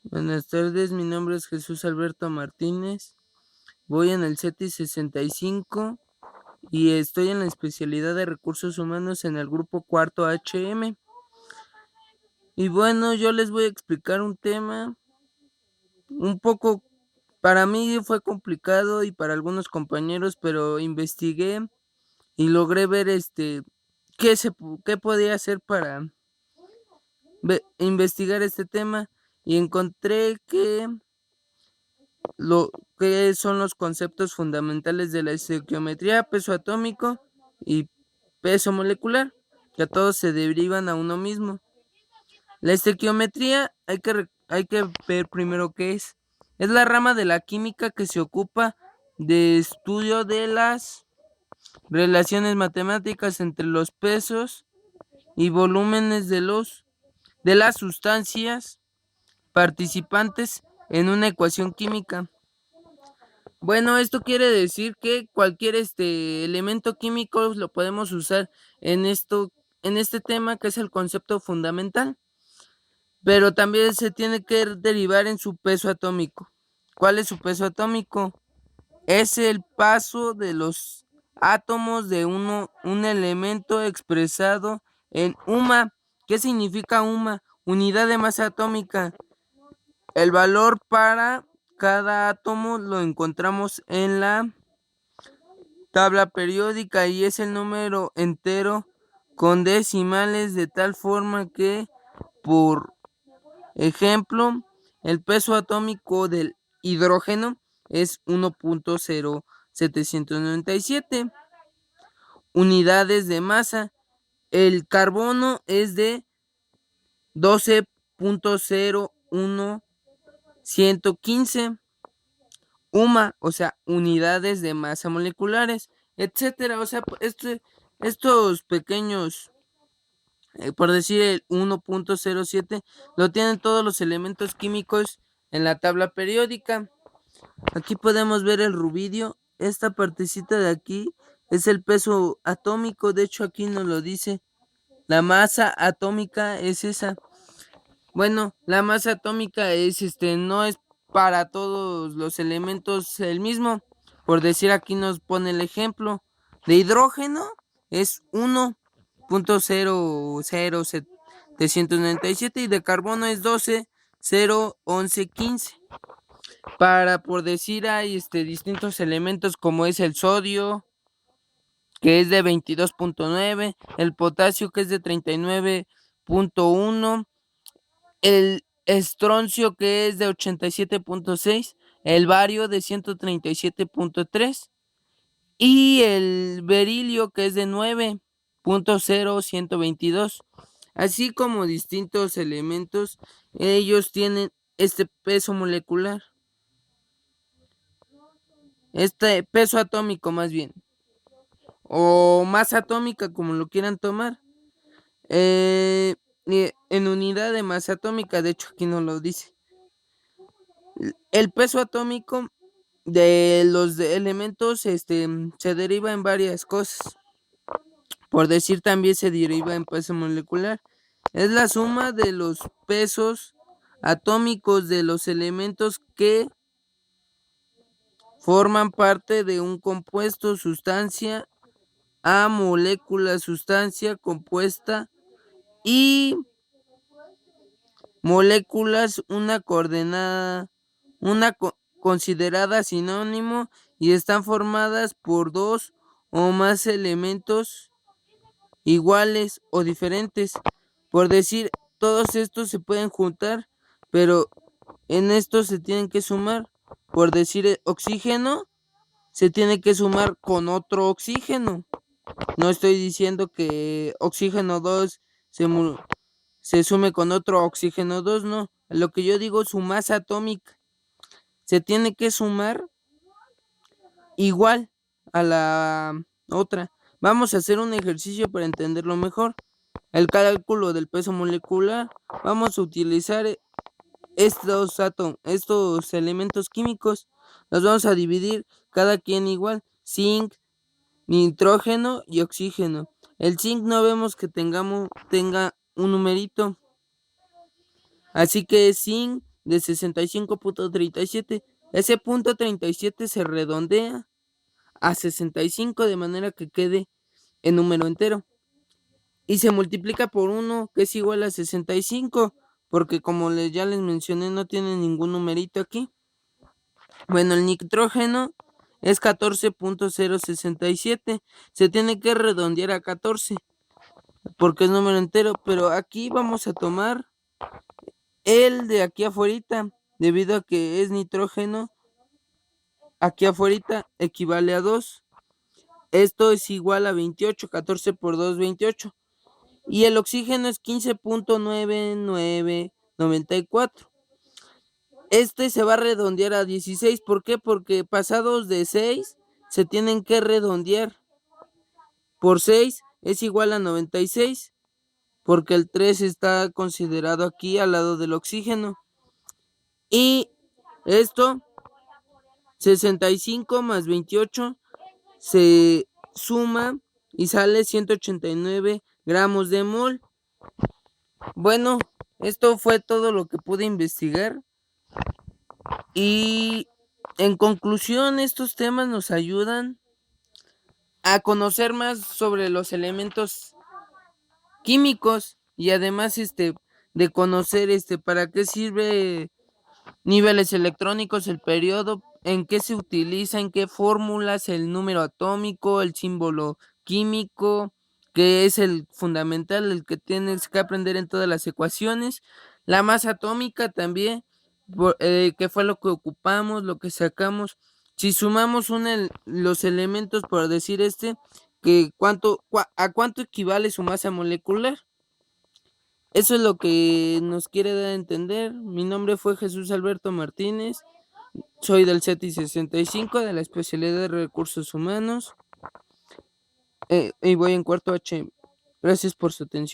Buenas tardes, mi nombre es Jesús Alberto Martínez. Voy en el CETI 65 y estoy en la especialidad de recursos humanos en el grupo cuarto HM. Y bueno, yo les voy a explicar un tema un poco, para mí fue complicado y para algunos compañeros, pero investigué y logré ver qué podía hacer para investigar este tema y encontré lo que son los conceptos fundamentales de la estequiometría, peso atómico y peso molecular, que todos se derivan a uno mismo. La estequiometría hay que ver primero qué es. Es la rama de la química que se ocupa de estudio de las relaciones matemáticas entre los pesos y volúmenes de las sustancias participantes en una ecuación química. Bueno, esto quiere decir que cualquier elemento químico lo podemos usar en este tema que es el concepto fundamental, pero también se tiene que derivar en su peso atómico. ¿Cuál es su peso atómico? Es el paso de los átomos de un elemento expresado en UMA. ¿Qué significa UMA? Unidad de masa atómica. El valor para cada átomo lo encontramos en la tabla periódica y es el número entero con decimales de tal forma que, por ejemplo, el peso atómico del hidrógeno es 1.0797 unidades de masa. El carbono es de 12.01115 UMA, o sea, unidades de masa moleculares, etcétera. O sea, estos pequeños, por decir el 1.07, lo tienen todos los elementos químicos en la tabla periódica. Aquí podemos ver el rubidio. Esta partecita de aquí es el peso atómico. De hecho, aquí nos lo dice. La masa atómica es esa. Bueno, la masa atómica no es para todos los elementos el mismo. Por decir, aquí nos pone el ejemplo. De hidrógeno es 1.00797 y de carbono es 12.01115. Por decir, hay distintos elementos como es el sodio, que es de 22.9, el potasio, que es de 39.1, el estroncio, que es de 87.6, el bario de 137.3 y el berilio, que es de 9.0122. Así como distintos elementos, ellos tienen este peso molecular, este peso atómico más bien, o masa atómica, como lo quieran tomar. En unidad de masa atómica, de hecho aquí no lo dice. El peso atómico de los elementos se deriva en varias cosas. Por decir, también se deriva en peso molecular. Es la suma de los pesos atómicos de los elementos que forman parte de un compuesto, sustancia, a molécula, sustancia, compuesta y moléculas, una considerada sinónimo, y están formadas por dos o más elementos iguales o diferentes. Por decir, todos estos se pueden juntar, pero en estos se tienen que sumar. Por decir, oxígeno se tiene que sumar con otro oxígeno. No estoy diciendo que oxígeno 2 se sume con otro oxígeno 2, no. Lo que yo digo es su masa atómica. Se tiene que sumar igual a la otra. Vamos a hacer un ejercicio para entenderlo mejor. El cálculo del peso molecular. Vamos a utilizar estos elementos químicos. Los vamos a dividir cada quien igual. Zinc, nitrógeno y oxígeno. El zinc no vemos que tenga un numerito. Así que es zinc de 65.37. Ese punto 37 se redondea a 65 de manera que quede en número entero. Y se multiplica por 1, que es igual a 65, porque como ya les mencioné, no tiene ningún numerito aquí. Bueno, el nitrógeno es 14.067. Se tiene que redondear a 14 porque es número entero, pero aquí vamos a tomar el de aquí afuera, debido a que es nitrógeno. Aquí afuera equivale a 2. Esto es igual a 28, 14 por 2, 28. Y el oxígeno es 15.9994. Este se va a redondear a 16. ¿Por qué? Porque pasados de 6 se tienen que redondear. Por 6 es igual a 96, porque el 3 está considerado aquí al lado del oxígeno. Y esto, 65 más 28, se suma y sale 189 gramos de mol. Bueno, esto fue todo lo que pude investigar. Y en conclusión, estos temas nos ayudan a conocer más sobre los elementos químicos y además de conocer para qué sirve niveles electrónicos, el periodo, en qué se utiliza, en qué fórmulas, el número atómico, el símbolo químico, que es el fundamental, el que tienes que aprender en todas las ecuaciones, la masa atómica también, que fue lo que ocupamos, lo que sacamos. Si sumamos los elementos, por decir que a cuánto equivale su masa molecular. Eso es lo que nos quiere dar a entender. Mi nombre fue Jesús Alberto Martínez. Soy del CETI 65 de la especialidad de recursos humanos. Y voy en cuarto H. Gracias por su atención.